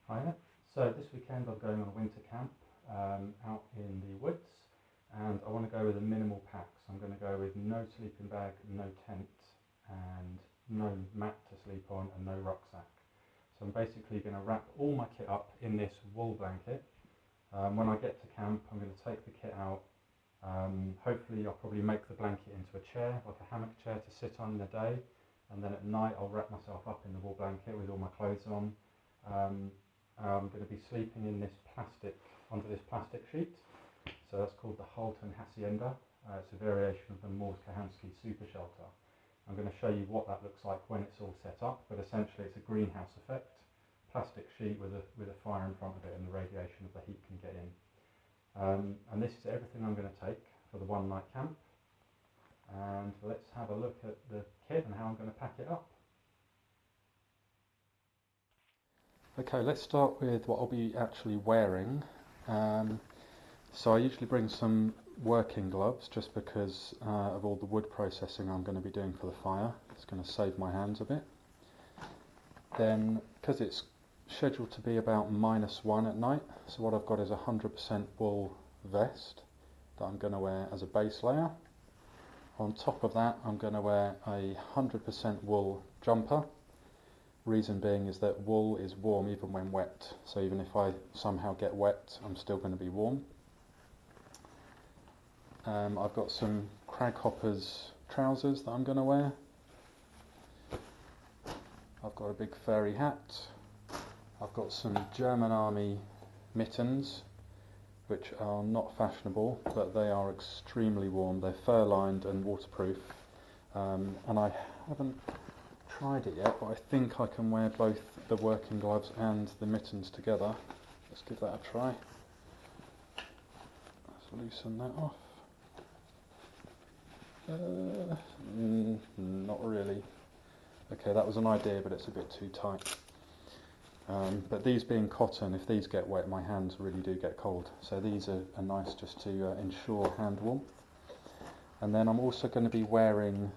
Hiya. So this weekend I'm going on a winter camp out in the woods, and I want to go with a minimal pack. So I'm going to go with no sleeping bag, no tent, and no mat to sleep on, and no rucksack. So I'm basically going to wrap all my kit up in this wool blanket. When I get to camp, I'm going to take the kit out. Hopefully I'll probably make the blanket into a chair, like a hammock chair to sit on in the day, and then at night I'll wrap myself up in the wool blanket with all my clothes on. I'm going to be sleeping in this under this plastic sheet. So that's called the Halton Hacienda. It's a variation of the Mors Kahansky super shelter. I'm going to show you what that looks like when it's all set up, but essentially it's a greenhouse effect. Plastic sheet with a fire in front of it, and the radiation of the heat can get in. And this is everything I'm going to take for the one night camp. And let's have a look at the kit and how I'm going to pack it up. Okay, let's start with what I'll be actually wearing. So I usually bring some working gloves just because of all the wood processing I'm going to be doing for the fire. It's going to save my hands a bit. Then, because it's scheduled to be about -1 at night, so what I've got is a 100% wool vest that I'm going to wear as a base layer. On top of that, I'm going to wear a 100% wool jumper. Reason being is that wool is warm even when wet, so even if I somehow get wet, I'm still going to be warm. I've got some Craghoppers trousers that I'm going to wear. I've got a big furry hat. I've got some German Army mittens, which are not fashionable, but they are extremely warm. They're fur-lined and waterproof, and I haven't tried it yet, but I think I can wear both the working gloves and the mittens together. Let's give that a try. Let's loosen that off. Not really. Okay, that was an idea, but it's a bit too tight. But these being cotton, if these get wet, my hands really do get cold. So these are nice just to ensure hand warmth. And then I'm also going to be wearing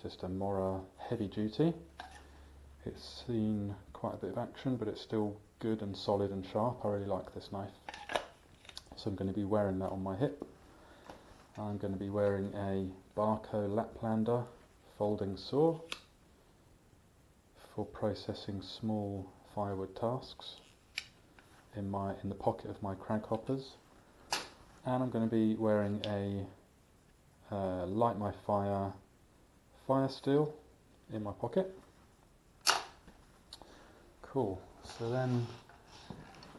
just a Mora heavy duty. It's seen quite a bit of action, but it's still good and solid and sharp. I really like this knife. So I'm going to be wearing that on my hip. I'm going to be wearing a Barco Laplander folding saw for processing small firewood tasks in the pocket of my Craghoppers. And I'm going to be wearing a light my fire steel in my pocket. Cool. So then,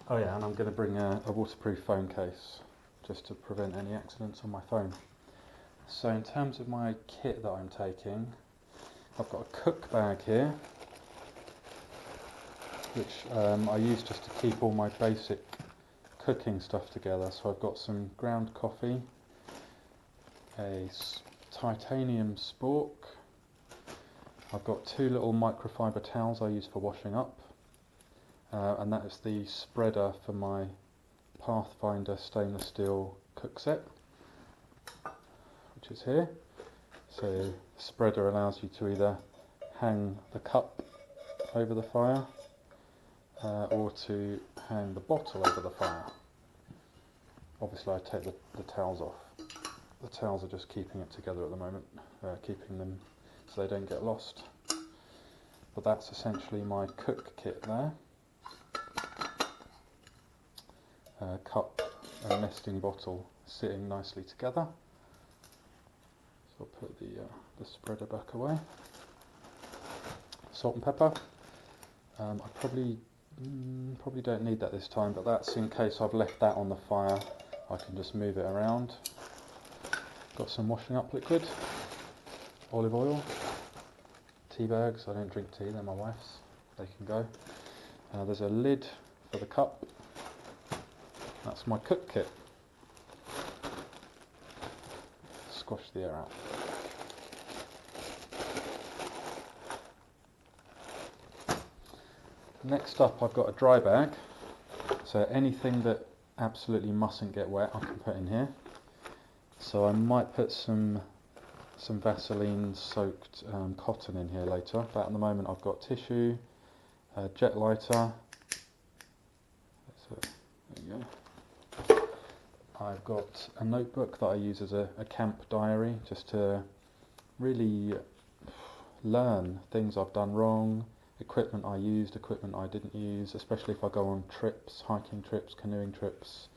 oh yeah, and I'm going to bring a waterproof phone case just to prevent any accidents on my phone. So in terms of my kit that I'm taking, I've got a cook bag here, which I use just to keep all my basic cooking stuff together. So I've got some ground coffee, a titanium spork, I've got 2 little microfiber towels I use for washing up, and that is the spreader for my Pathfinder stainless steel cook set, which is here. So the spreader allows you to either hang the cup over the fire or to hang the bottle over the fire. Obviously I take the towels off. The towels are just keeping it together at the moment, keeping them so they don't get lost. But that's essentially my cook kit there. Cup and nesting bottle sitting nicely together. So I'll put the spreader back away. Salt and pepper. I probably don't need that this time, but that's in case I've left that on the fire. I can just move it around. Got some washing up liquid, olive oil, tea bags. I don't drink tea, they're my wife's. They can go. There's a lid for the cup. That's my cook kit. Squash the air out. Next up, I've got a dry bag. So anything that absolutely mustn't get wet, I can put in here. So I might put some Vaseline soaked cotton in here later, but at the moment I've got tissue, jet lighter, There you go. I've got a notebook that I use as a camp diary, just to really learn things I've done wrong, equipment I used, equipment I didn't use, especially if I go on trips, hiking trips, canoeing trips,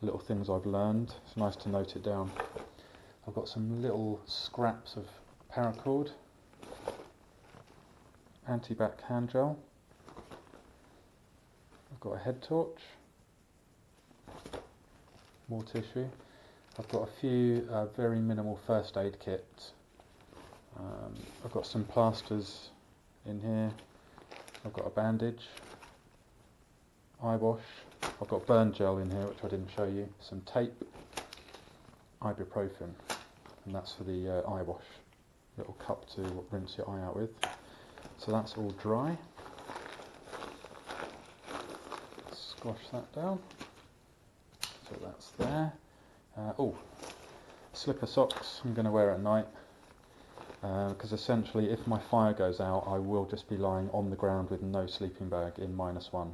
little things I've learned. It's nice to note it down. I've got some little scraps of paracord, anti-bac hand gel, I've got a head torch, more tissue. I've got a few very minimal first aid kits. I've got some plasters in here. I've got a bandage, eye wash. I've got burn gel in here, which I didn't show you. Some tape, ibuprofen, and that's for the eye wash. Little cup to rinse your eye out with. So that's all dry. Squash that down. So that's there. Slipper socks I'm going to wear at night, because essentially if my fire goes out I will just be lying on the ground with no sleeping bag in -1,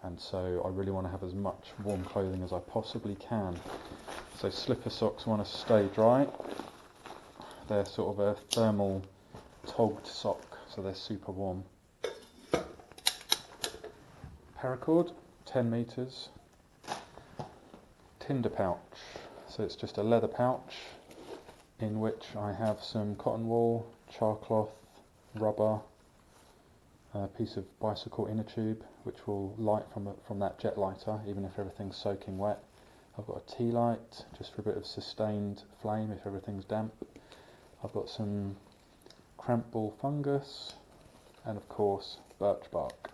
and so I really want to have as much warm clothing as I possibly can. So slipper socks want to stay dry. They're sort of a thermal togged sock, so they're super warm. Paracord, 10 meters. Tinder Pouch. So it's just a leather pouch in which I have some cotton wool, char cloth, rubber, a piece of bicycle inner tube which will light from that jet lighter even if everything's soaking wet. I've got a tea light just for a bit of sustained flame if everything's damp. I've got some cramp ball fungus and of course birch bark.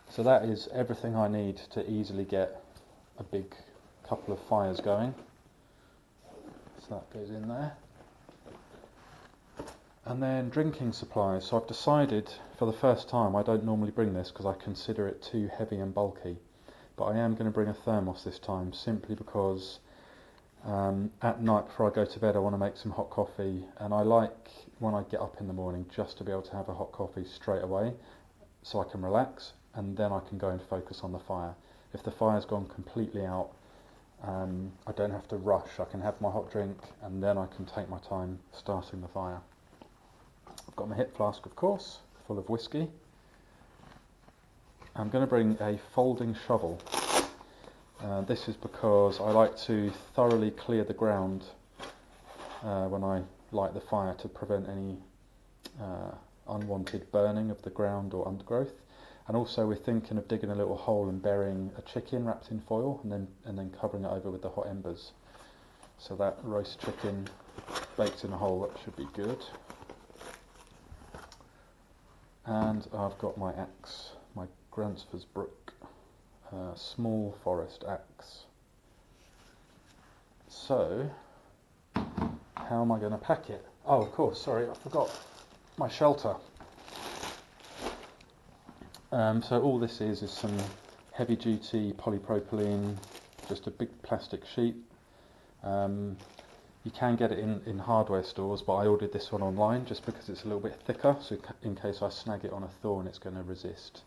So that is everything I need to easily get a big couple of fires going. So that goes in there. And then drinking supplies. So I've decided for the first time, I don't normally bring this because I consider it too heavy and bulky, but I am going to bring a thermos this time simply because at night before I go to bed I want to make some hot coffee, and I like when I get up in the morning just to be able to have a hot coffee straight away so I can relax and then I can go and focus on the fire. If the fire's gone completely out, I don't have to rush. I can have my hot drink and then I can take my time starting the fire. I've got my hip flask, of course, full of whiskey. I'm going to bring a folding shovel. This is because I like to thoroughly clear the ground when I light the fire to prevent any unwanted burning of the ground or undergrowth. And also we're thinking of digging a little hole and burying a chicken wrapped in foil and then covering it over with the hot embers. So that roast chicken baked in a hole, that should be good. And I've got my axe, my Grantsford's Brook small forest axe. So how am I going to pack it? Oh, of course, sorry, I forgot my shelter. So all this is some heavy duty polypropylene, just a big plastic sheet. You can get it in hardware stores, but I ordered this one online just because it's a little bit thicker, so in case I snag it on a thorn it's going to resist.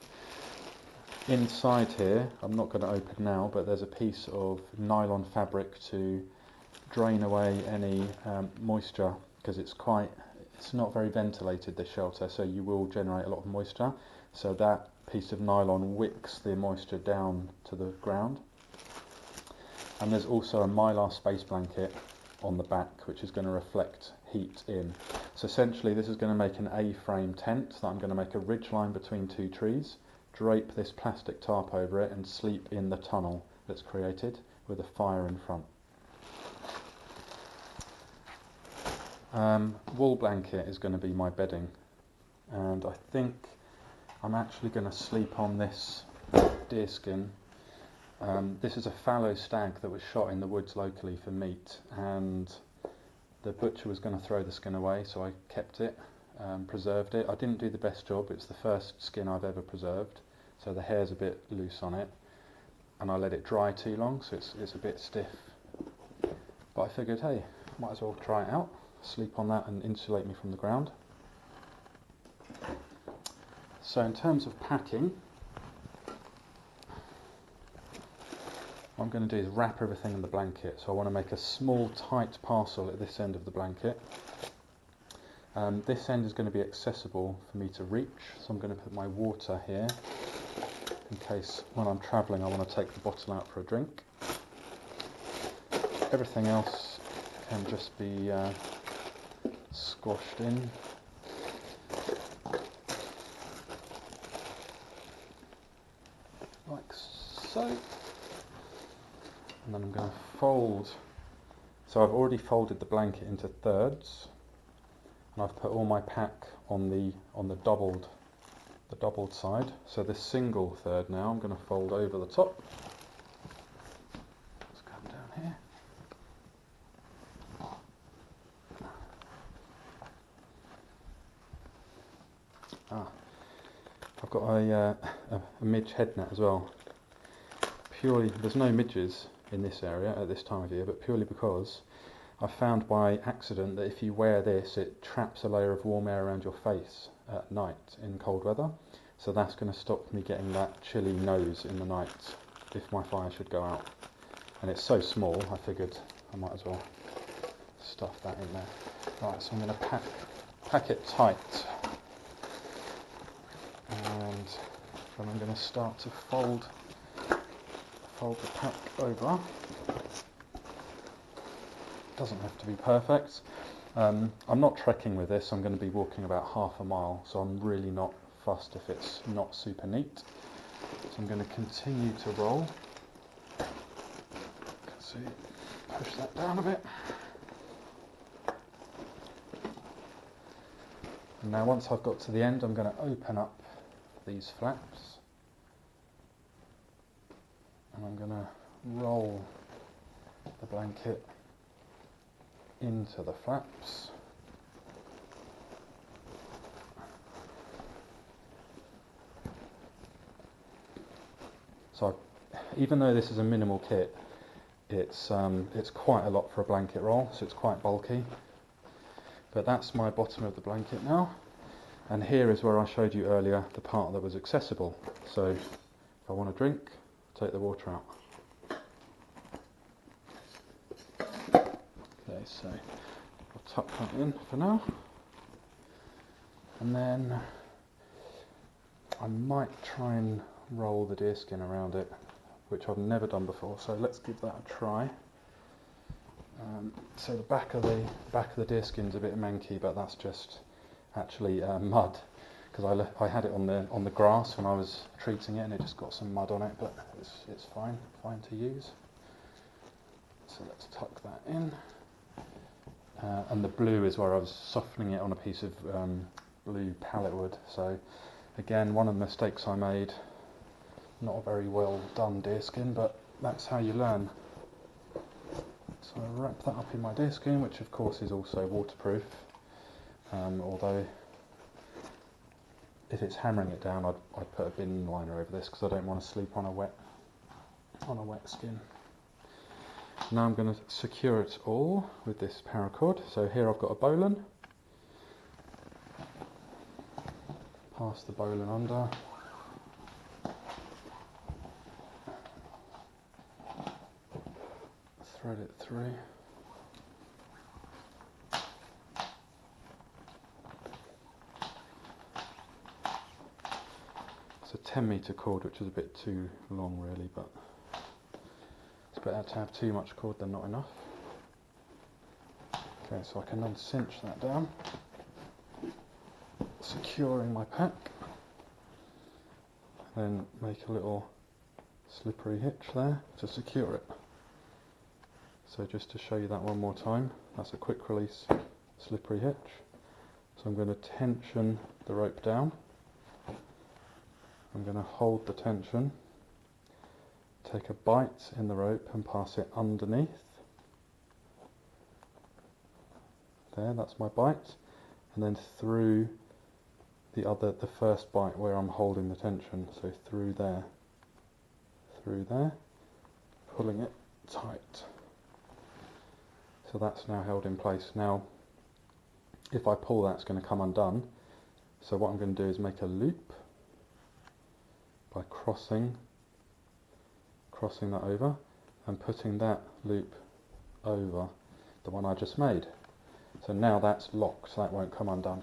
Inside here, I'm not going to open now, but there's a piece of nylon fabric to drain away any moisture, because it's not very ventilated, this shelter, so you will generate a lot of moisture. So that piece of nylon wicks the moisture down to the ground. And there's also a mylar space blanket on the back which is going to reflect heat in. So essentially this is going to make an A-frame tent that I'm going to make a ridge line between two trees, drape this plastic tarp over it and sleep in the tunnel that's created with a fire in front. Wool blanket is going to be my bedding, and I think I'm actually going to sleep on this deerskin. This is a fallow stag that was shot in the woods locally for meat, and the butcher was going to throw the skin away, so I kept it, preserved it. I didn't do the best job, it's the first skin I've ever preserved, so the hair's a bit loose on it, and I let it dry too long, so it's a bit stiff. But I figured, hey, might as well try it out, sleep on that and insulate me from the ground. So in terms of packing, what I'm going to do is wrap everything in the blanket. So I want to make a small tight parcel at this end of the blanket. This end is going to be accessible for me to reach, so I'm going to put my water here in case when I'm travelling I want to take the bottle out for a drink. Everything else can just be squashed in. Like so. And then I'm going to fold. So I've already folded the blanket into thirds. And I've put all my pack on the doubled side. So this single third now I'm going to fold over the top. Let's come down here. I've got a midge head net as well. Purely, there's no midges in this area at this time of year, but purely because I found by accident that if you wear this, it traps a layer of warm air around your face at night in cold weather. So that's going to stop me getting that chilly nose in the night if my fire should go out. And it's so small, I figured I might as well stuff that in there. Right, so I'm going to pack it tight. And then I'm going to start to fold the pack over. Doesn't have to be perfect. I'm not trekking with this, I'm going to be walking about half a mile, so I'm really not fussed if it's not super neat. So I'm going to continue to roll. You can see, push that down a bit. And now once I've got to the end, I'm going to open up these flaps. And I'm going to roll the blanket into the flaps. So even though this is a minimal kit, it's quite a lot for a blanket roll, so it's quite bulky. But that's my bottom of the blanket now, and here is where I showed you earlier the part that was accessible. So if I want a drink, take the water out. Okay, so I'll tuck that in for now, and then I might try and roll the deerskin around it, which I've never done before, so let's give that a try. So the back of the deerskin's a bit manky, but that's just actually mud, because I had it on the grass when I was treating it, and it just got some mud on it, but it's fine to use. So let's tuck that in. And the blue is where I was softening it on a piece of blue pallet wood. So again, one of the mistakes I made, not a very well done deerskin, but that's how you learn. So I wrap that up in my deerskin, which of course is also waterproof, although if it's hammering it down, I'd put a bin liner over this because I don't want to sleep on a wet skin. Now I'm going to secure it all with this paracord. So here I've got a bowline. Pass the bowline under. Thread it through. It's a 10-metre cord, which is a bit too long really, but it's better to have too much cord than not enough. Okay, so I can then cinch that down, securing my pack, then make a little slippery hitch there to secure it. So just to show you that one more time, that's a quick release slippery hitch. So I'm going to tension the rope down. I'm going to hold the tension, take a bite in the rope and pass it underneath. There, that's my bite, and then through the first bite where I'm holding the tension, so through there, pulling it tight. So that's now held in place. Now, if I pull that, it's going to come undone. So what I'm going to do is make a loop by crossing that over, and putting that loop over the one I just made. So now that's locked, so that won't come undone.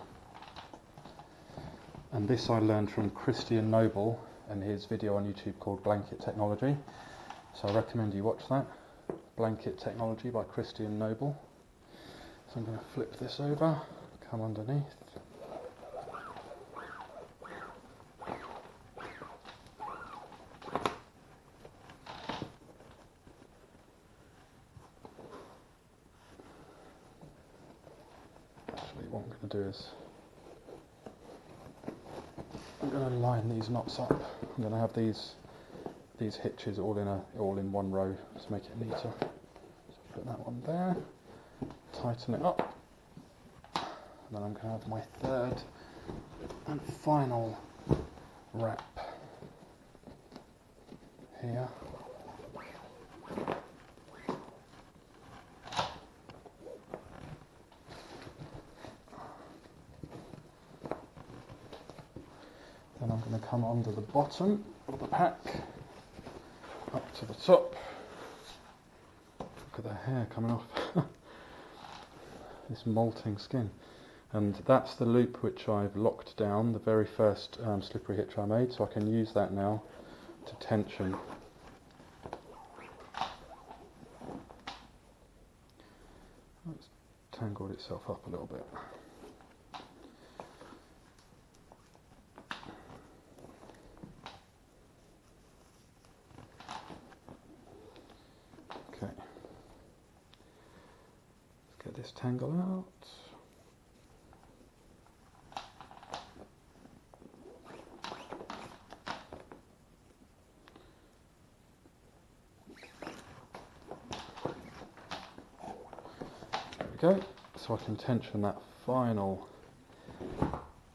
And this I learned from Christian Noble and his video on YouTube called Blanket Technology. So I recommend you watch that. Blanket Technology by Christian Noble. So I'm going to flip this over, come underneath. Actually, what I'm going to do is I'm going to line these knots up. I'm going to have these hitches all in one row to make it neater. So put that one there, tighten it up, and then I'm going to have my third and final wrap here. Then I'm going to come onto the bottom of the pack, up to the top. Look at the hair coming off. This molting skin. And that's the loop which I've locked down, the very first slippery hitch I made, so I can use that now to tension. It's tangled itself up a little bit. Okay. Let's get this tangle out. Go, so I can tension that final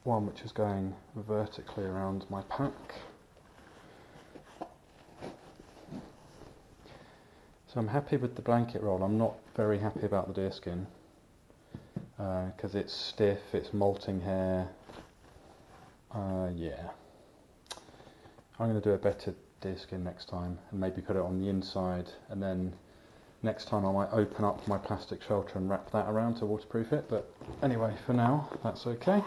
one which is going vertically around my pack. So I'm happy with the blanket roll. I'm not very happy about the deerskin because it's stiff, it's molting hair. Yeah, I'm going to do a better deerskin next time and maybe put it on the inside, and then next time I might open up my plastic shelter and wrap that around to waterproof it, but anyway, for now, that's okay.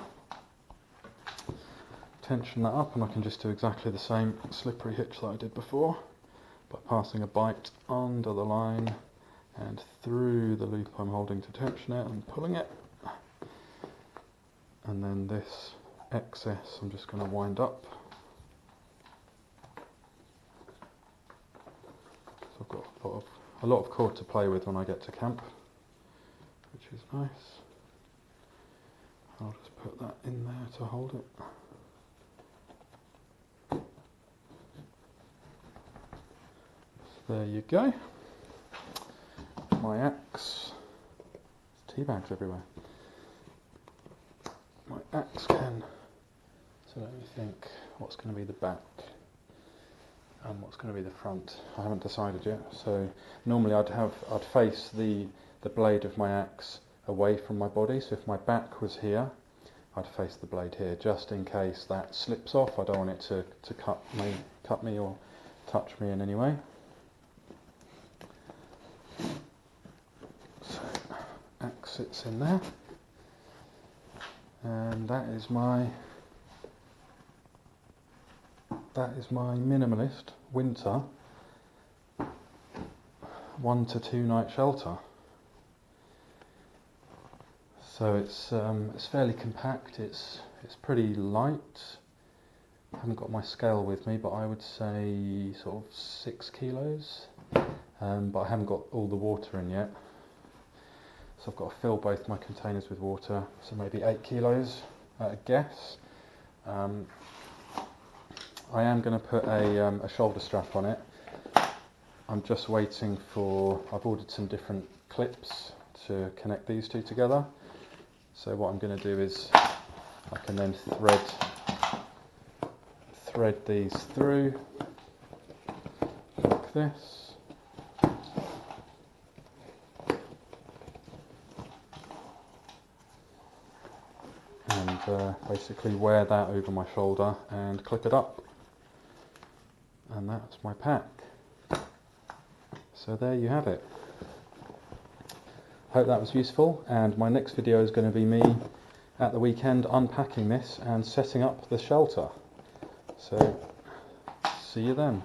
Tension that up and I can just do exactly the same slippery hitch that I did before by passing a bite under the line and through the loop I'm holding to tension it and pulling it. And then this excess I'm just going to wind up. So I've got a lot of cord to play with when I get to camp, which is nice. I'll just put that in there to hold it. So there you go. My axe. There's tea bags everywhere. My axe can. So let me think what's going to be the back and what's going to be the front. I haven't decided yet. So normally I'd face the blade of my axe away from my body. So if my back was here, I'd face the blade here, just in case that slips off. I don't want it to cut me or touch me in any way. So axe sits in there, and that is my minimalist winter 1 to 2 night shelter. So it's fairly compact. It's pretty light. I haven't got my scale with me, but I would say sort of 6 kilos. But I haven't got all the water in yet. So I've got to fill both my containers with water. So maybe 8 kilos, I guess. I am going to put a shoulder strap on it. I'm just waiting for, I've ordered some different clips to connect these two together. So what I'm going to do is I can then thread these through like this. And basically wear that over my shoulder and clip it up. And that's my pack. So there you have it. Hope that was useful, and my next video is going to be me at the weekend unpacking this and setting up the shelter. So see you then.